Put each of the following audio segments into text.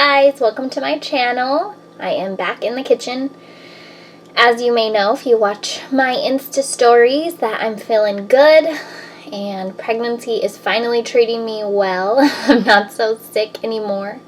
guys, welcome to my channel. I am back in the kitchen. As you may know if you watch my Insta stories that I'm feeling good and pregnancy is finally treating me well. I'm not so sick anymore.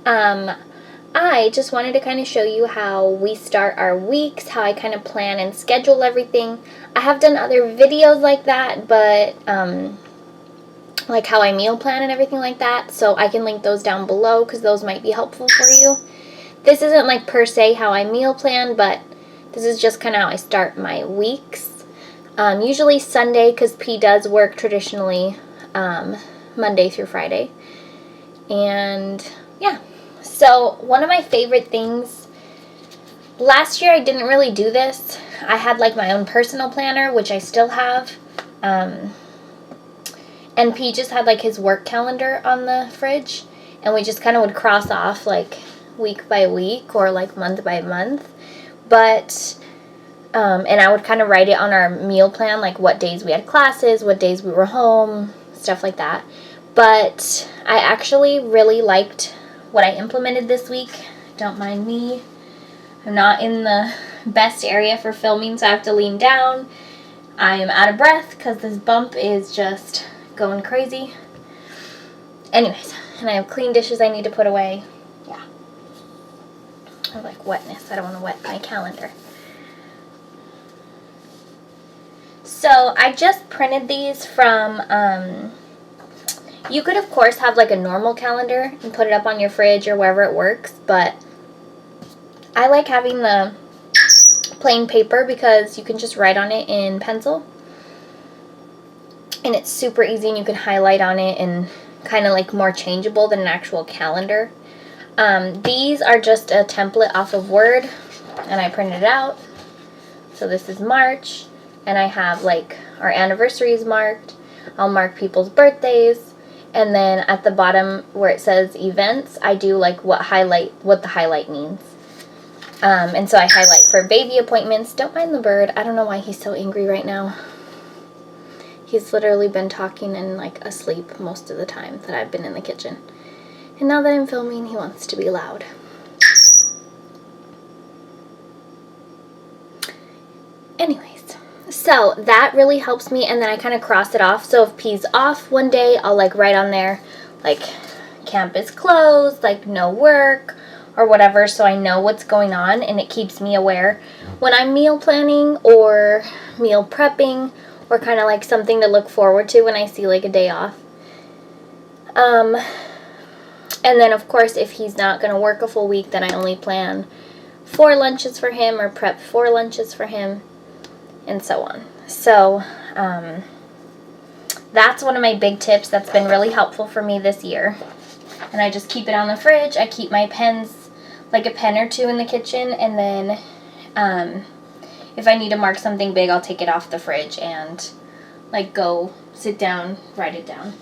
I just wanted to kind of show you how we start our weeks, how I kind of plan and schedule everything. I have done other videos like that, but like how I meal plan and everything like that, so I can link those down below because those might be helpful for you. This isn't like per se how I meal plan, but this is just kind of how I start my weeks. Usually Sunday, because P does work traditionally Monday through Friday. And yeah, so one of my favorite things, last year I didn't really do this. I had like my own personal planner, which I still have. And P just had like his work calendar on the fridge, and we just kind of would cross off like week by week or like month by month. But and I would kind of write it on our meal plan, like what days we had classes, what days we were home, stuff like that. But I actually really liked what I implemented this week. Don't mind me. I'm not in the best area for filming, so I have to lean down. I am out of breath because this bump is just going crazy. Anyways, and I have clean dishes I need to put away. Yeah. I like wetness. I don't want to wet my calendar. So I just printed these from, you could of course have like a normal calendar and put it up on your fridge or wherever it works, but I like having the plain paper because you can just write on it in pencil. And it's super easy and you can highlight on it and kind of like more changeable than an actual calendar. These are just a template off of Word and I printed it out. So this is March and I have like our anniversaries marked. I'll mark people's birthdays, and then at the bottom where it says events, I do like what the highlight means. And so I highlight for baby appointments. Don't mind the bird. I don't know why he's so angry right now. He's literally been talking and like asleep most of the time that I've been in the kitchen. And now that I'm filming, he wants to be loud. Anyways, so that really helps me, and then I kind of cross it off. So if P's off one day, I'll like write on there like camp is closed, like no work or whatever, so I know what's going on and it keeps me aware when I'm meal planning or meal prepping, or kind of like something to look forward to when I see like a day off. And then of course if he's not going to work a full week, then I only plan 4 lunches for him or prep 4 lunches for him and so on. So that's one of my big tips that's been really helpful for me this year. And I just keep it on the fridge. I keep my pens, like a pen or two in the kitchen, and then if I need to mark something big, I'll take it off the fridge and like go sit down, write it down.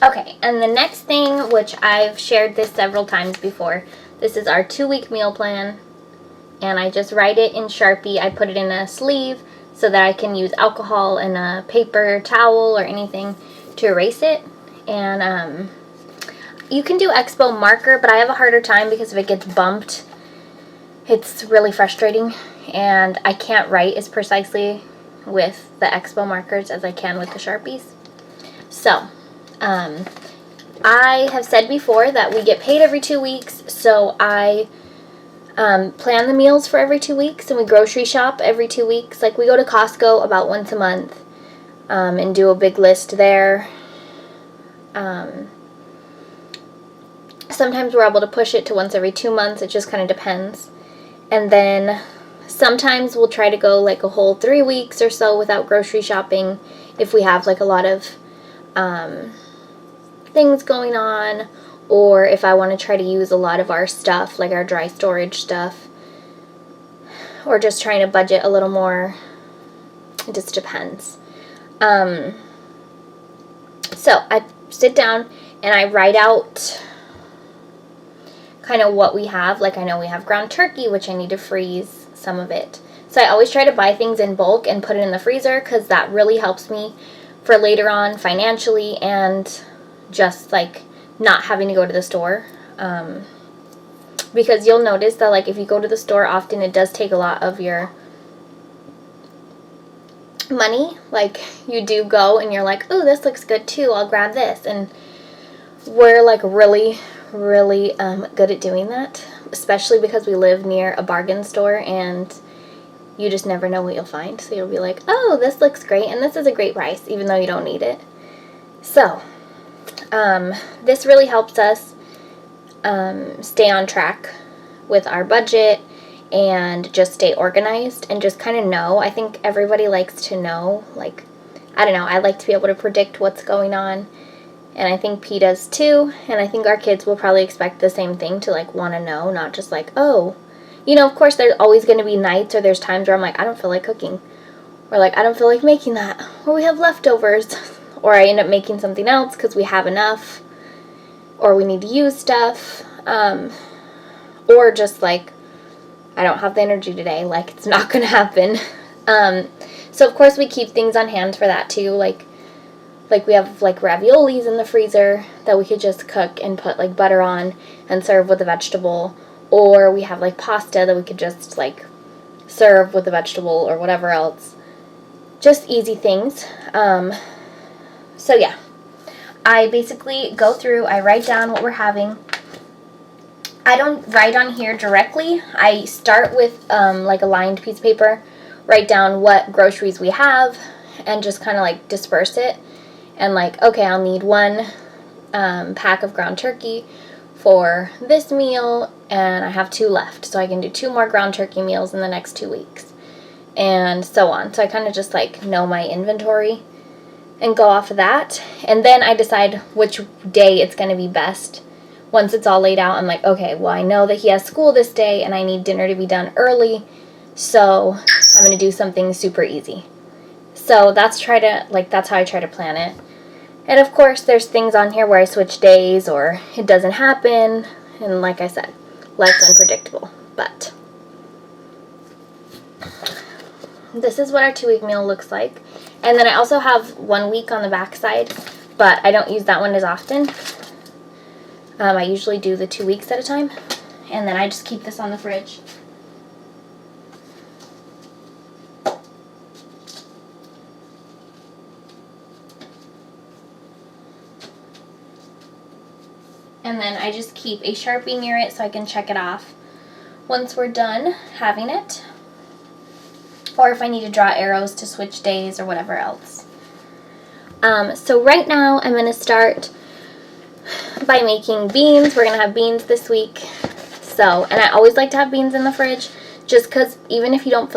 Okay, and the next thing, which I've shared this several times before, this is our 2-week meal plan. And I just write it in Sharpie. I put it in a sleeve so that I can use alcohol and a paper towel or anything to erase it. And you can do Expo marker, but I have a harder time because if it gets bumped, it's really frustrating. And I can't write as precisely with the Expo markers as I can with the Sharpies. So, I have said before that we get paid every 2 weeks, so I plan the meals for every 2 weeks, and we grocery shop every 2 weeks. Like we go to Costco about once a month and do a big list there. Sometimes we're able to push it to once every 2 months. It just kind of depends. And then sometimes we'll try to go like a whole 3 weeks or so without grocery shopping if we have like a lot of things going on, or if I want to try to use a lot of our stuff, like our dry storage stuff, or just trying to budget a little more. It just depends. So I sit down and I write out kind of what we have. Like, I know we have ground turkey, which I need to freeze some of it. So I always try to buy things in bulk and put it in the freezer, because that really helps me for later on financially, and just like not having to go to the store. Because you'll notice that, like, if you go to the store often, it does take a lot of your money. Like, you do go and you're like, oh, this looks good too, I'll grab this. And we're like really good at doing that, especially because we live near a bargain store, and you just never know what you'll find. So you'll be like, oh, this looks great, and this is a great price, even though you don't need it. So this really helps us stay on track with our budget and just stay organized and just kind of know. I think everybody likes to know, like, I don't know, I like to be able to predict what's going on, and I think P does too, and I think our kids will probably expect the same thing, to like want to know, not just like, oh, you know, of course there's always going to be nights, or there's times where I'm like, I don't feel like cooking, or like, I don't feel like making that, or we have leftovers, or I end up making something else because we have enough, or we need to use stuff, or just like, I don't have the energy today, like, it's not going to happen. So of course we keep things on hand for that too, like we have like raviolis in the freezer that we could just cook and put like butter on and serve with a vegetable, or we have like pasta that we could just like serve with a vegetable or whatever else. Just easy things. So yeah, I basically go through, I write down what we're having. I don't write on here directly. I start with like a lined piece of paper, write down what groceries we have, and just kind of like disperse it. And like, okay, I'll need 1 pack of ground turkey for this meal, and I have 2 left, so I can do 2 more ground turkey meals in the next 2 weeks, and so on. So I kind of just like know my inventory and go off of that, and then I decide which day it's going to be best. Once it's all laid out, I'm like, okay, well, I know that he has school this day, and I need dinner to be done early, so I'm going to do something super easy. So that's how I try to plan it. And of course, there's things on here where I switch days, or it doesn't happen, and like I said, life's unpredictable. But this is what our 2-week meal looks like. And then I also have 1 week on the back side, but I don't use that one as often. I usually do the 2 weeks at a time, and then I just keep this on the fridge. And then I just keep a Sharpie near it so I can check it off once we're done having it, or if I need to draw arrows to switch days or whatever else. So right now I'm going to start by making beans. We're going to have beans this week. So, and I always like to have beans in the fridge, just because even if you don't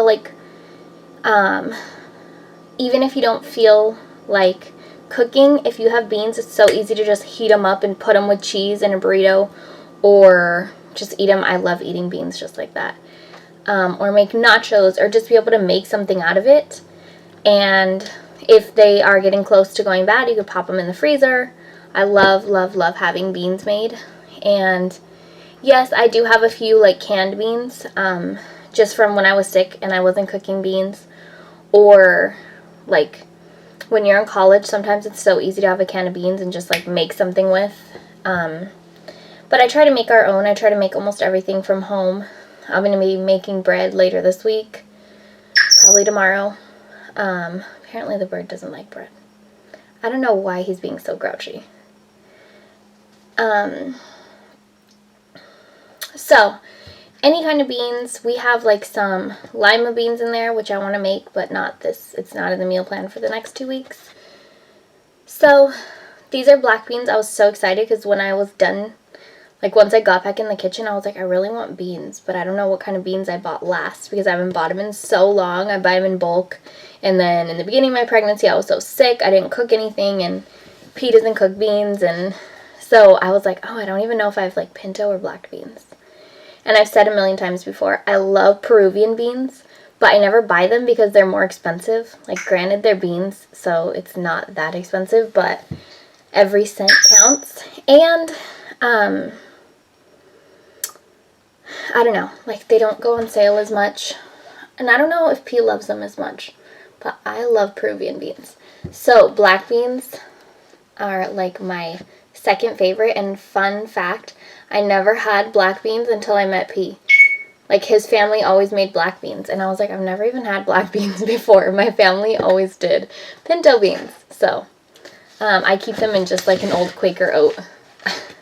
feel like cooking, if you have beans, it's so easy to just heat them up and put them with cheese in a burrito, or just eat them. I love eating beans just like that. Or make nachos, or just be able to make something out of it. And if they are getting close to going bad, you could pop them in the freezer. I love having beans made. And yes, I do have a few like canned beans, just from when I was sick and I wasn't cooking beans, or like when you're in college, sometimes it's so easy to have a can of beans and just like make something with. But I try to make our own. I try to make almost everything from home. I'm going to be making bread later this week, probably tomorrow. Apparently the bird doesn't like bread. I don't know why he's being so grouchy. So, any kind of beans. We have like some lima beans in there, which I want to make, but not this. It's not in the meal plan for the next 2 weeks. So, these are black beans. I was so excited because when I was done, like once I got back in the kitchen, I was like, I really want beans, but I don't know what kind of beans I bought last because I haven't bought them in so long. I buy them in bulk. And then in the beginning of my pregnancy, I was so sick. I didn't cook anything, and Pete doesn't cook beans, and so I was like, oh, I don't even know if I have like pinto or black beans. And I've said a million times before, I love Peruvian beans, but I never buy them because they're more expensive. Like, granted, they're beans, so it's not that expensive, but every cent counts. And I don't know, like they don't go on sale as much. And I don't know if P loves them as much, but I love Peruvian beans. So black beans are like my second favorite. And fun fact, I never had black beans until I met P. Like his family always made black beans. And I was like, I've never even had black beans before. My family always did pinto beans. So I keep them in just like an old Quaker oat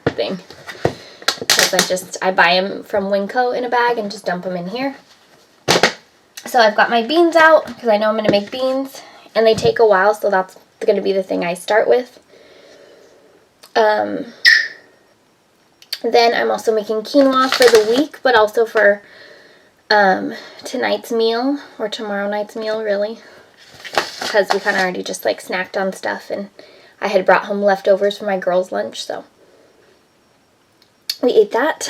thing. Because I buy them from WinCo in a bag and just dump them in here. So I've got my beans out because I know I'm going to make beans. And they take a while, so that's going to be the thing I start with. Then I'm also making quinoa for the week, but also for tonight's meal, or tomorrow night's meal, really. Because we kind of already just like snacked on stuff, and I had brought home leftovers for my girls' lunch, so we ate that.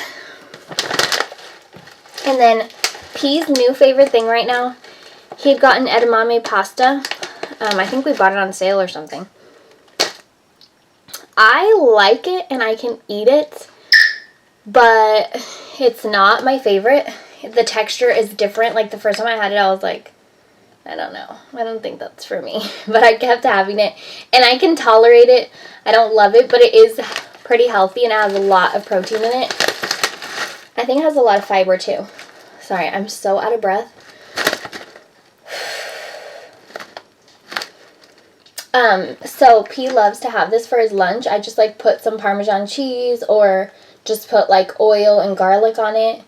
And then P's new favorite thing right now, he had gotten edamame pasta. I think we bought it on sale or something. I like it and I can eat it, but it's not my favorite. The texture is different. Like the first time I had it, I was like, I don't know. I don't think that's for me. But I kept having it and I can tolerate it. I don't love it, but it is pretty healthy and it has a lot of protein in it. I think it has a lot of fiber too. Sorry, I'm so out of breath. So P loves to have this for his lunch. I just like put some Parmesan cheese or just put like oil and garlic on it.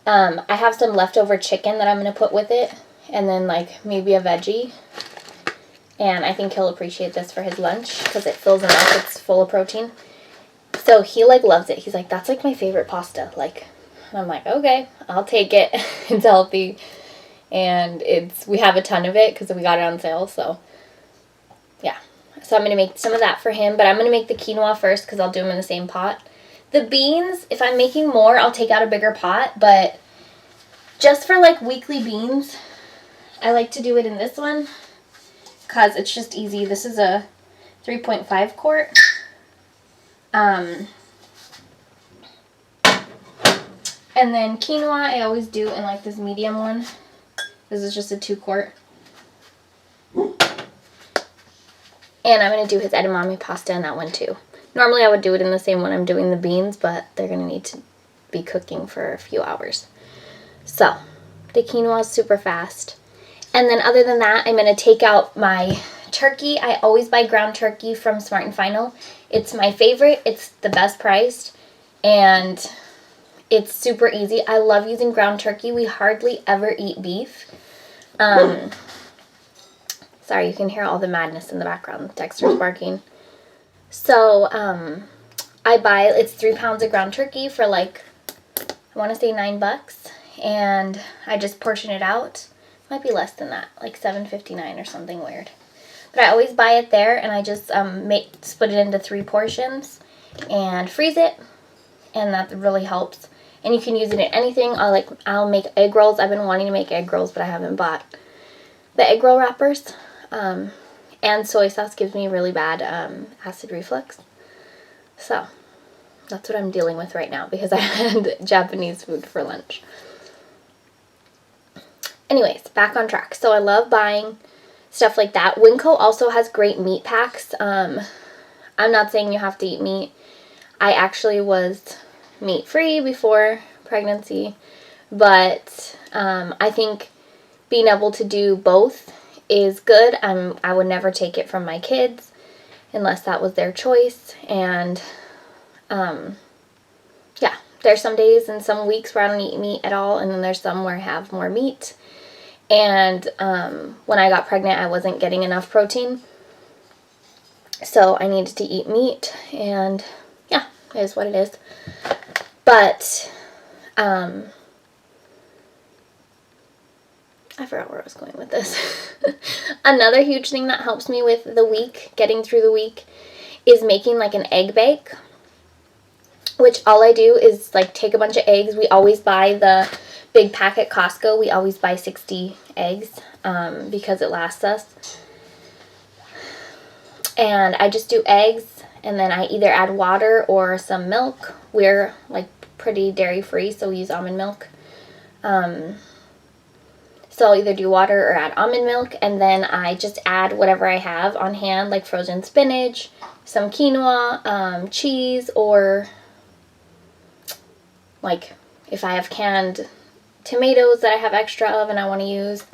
I have some leftover chicken that I'm going to put with it. And then like maybe a veggie. And I think he'll appreciate this for his lunch because it fills him up. It's full of protein. So he like loves it. He's like, that's like my favorite pasta. Like, and I'm like, okay, I'll take it. It's healthy. And we have a ton of it because we got it on sale. So yeah. So I'm going to make some of that for him. But I'm going to make the quinoa first because I'll do them in the same pot. The beans, if I'm making more, I'll take out a bigger pot. But just for like weekly beans, I like to do it in this one because it's just easy. This is a 3.5 quart. And then quinoa, I always do in like this medium one. This is just a 2 quart. And I'm going to do his edamame pasta in that one too. Normally I would do it in the same one I'm doing the beans, but they're going to need to be cooking for a few hours. So, the quinoa is super fast. And then other than that, I'm going to take out my turkey. I always buy ground turkey from Smart & Final. It's my favorite. It's the best priced. And it's super easy. I love using ground turkey. We hardly ever eat beef. Sorry, you can hear all the madness in the background. Dexter's barking. So, it's 3 pounds of ground turkey for like, I want to say $9. And I just portion it out. Might be less than that, like $7.59 or something weird. But I always buy it there, and I just split it into 3 portions and freeze it, and that really helps. And you can use it in anything. I'll make egg rolls. I've been wanting to make egg rolls, but I haven't bought the egg roll wrappers. And soy sauce gives me really bad acid reflux. So that's what I'm dealing with right now because I had Japanese food for lunch. Anyways, back on track. So I love buying stuff like that. WinCo also has great meat packs. I'm not saying you have to eat meat. I actually was meat-free before pregnancy, but I think being able to do both is good. I would never take it from my kids unless that was their choice. And yeah, there's some days and some weeks where I don't eat meat at all, and then there's some where I have more meat. And when I got pregnant, I wasn't getting enough protein, so I needed to eat meat, and yeah, it is what it is. But I forgot where I was going with this. Another huge thing that helps me with the week, getting through the week, is making like an egg bake, which all I do is like take a bunch of eggs. We always buy the big pack at Costco. We always buy 60 eggs because it lasts us. And I just do eggs, and then I either add water or some milk. We're like pretty dairy free, so we use almond milk. So I'll either do water or add almond milk, and then I just add whatever I have on hand, like frozen spinach, some quinoa, cheese, or like if I have canned tomatoes that I have extra of and I want to use,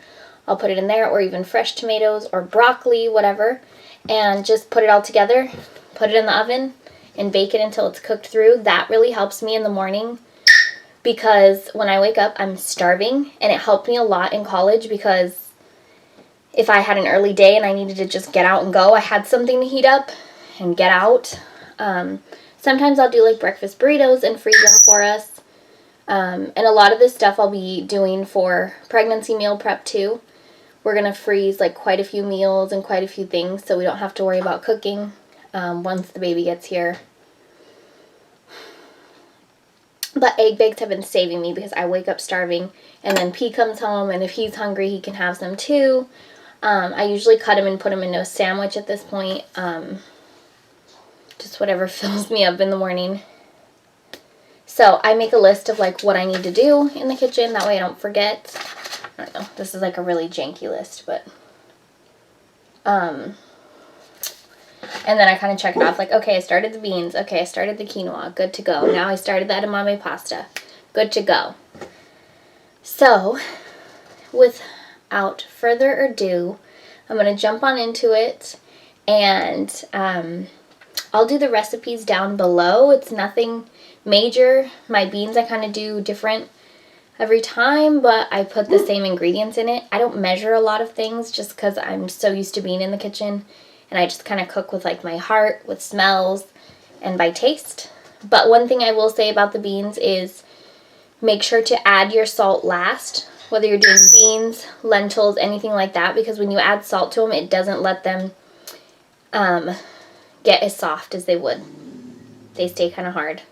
I'll put it in there, or even fresh tomatoes or broccoli, whatever, and just put it all together, put it in the oven, and bake it until it's cooked through. That really helps me in the morning because when I wake up, I'm starving, and it helped me a lot in college because if I had an early day and I needed to just get out and go, I had something to heat up and get out. Sometimes I'll do like breakfast burritos and freeze them for us. And a lot of this stuff I'll be doing for pregnancy meal prep too. We're going to freeze like quite a few meals and quite a few things so we don't have to worry about cooking once the baby gets here. But egg bakes have been saving me because I wake up starving, and then P comes home, and if he's hungry, he can have some too. I usually cut him and put him into a sandwich at this point. Just whatever fills me up in the morning. So I make a list of like what I need to do in the kitchen. That way I don't forget. I don't know. This is like a really janky list, but and then I kind of check it off, like, okay, I started the beans. Okay, I started the quinoa. Good to go. Now I started the edamame pasta. Good to go. So, without further ado, I'm going to jump on into it, and I'll do the recipes down below. It's nothing major. My beans I kind of do different every time, but I put the same ingredients in it. I don't measure a lot of things just because I'm so used to being in the kitchen. And I just kind of cook with like my heart, with smells, and by taste. But one thing I will say about the beans is make sure to add your salt last, whether you're doing beans, lentils, anything like that, because when you add salt to them, it doesn't let them get as soft as they would. They stay kind of hard.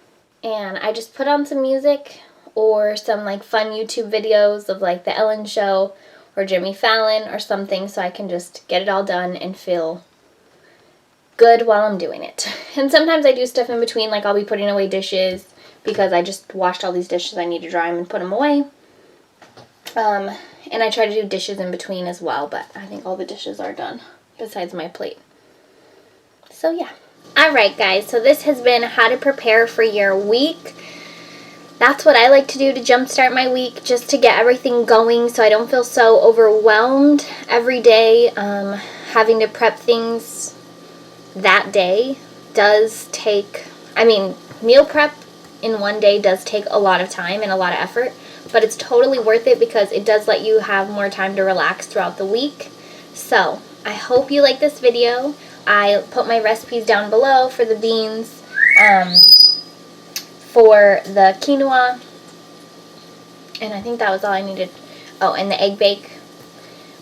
And I just put on some music or some like fun YouTube videos of like The Ellen Show or Jimmy Fallon or something, so I can just get it all done and feel good while I'm doing it. And sometimes I do stuff in between, like I'll be putting away dishes because I just washed all these dishes. I need to dry them and put them away. And I try to do dishes in between as well, but I think all the dishes are done besides my plate. So yeah. Alright guys, so this has been how to prepare for your week. That's what I like to do to jumpstart my week, just to get everything going so I don't feel so overwhelmed every day. Having to prep things that day does take, meal prep in one day does take a lot of time and a lot of effort, but it's totally worth it because it does let you have more time to relax throughout the week. So, I hope you like this video. I put my recipes down below for the beans, for the quinoa, and I think that was all I needed. Oh, and the egg bake,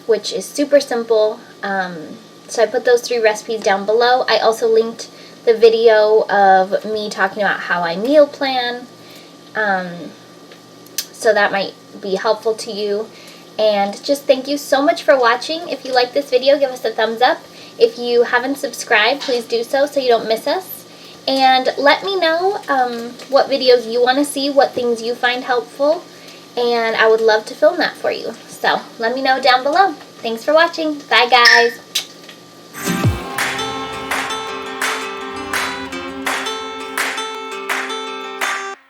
which is super simple. So I put those 3 recipes down below. I also linked the video of me talking about how I meal plan. So that might be helpful to you. And just thank you so much for watching. If you like this video, give us a thumbs up. If you haven't subscribed, please do so you don't miss us. And let me know what videos you want to see, what things you find helpful. And I would love to film that for you. So let me know down below. Thanks for watching. Bye guys.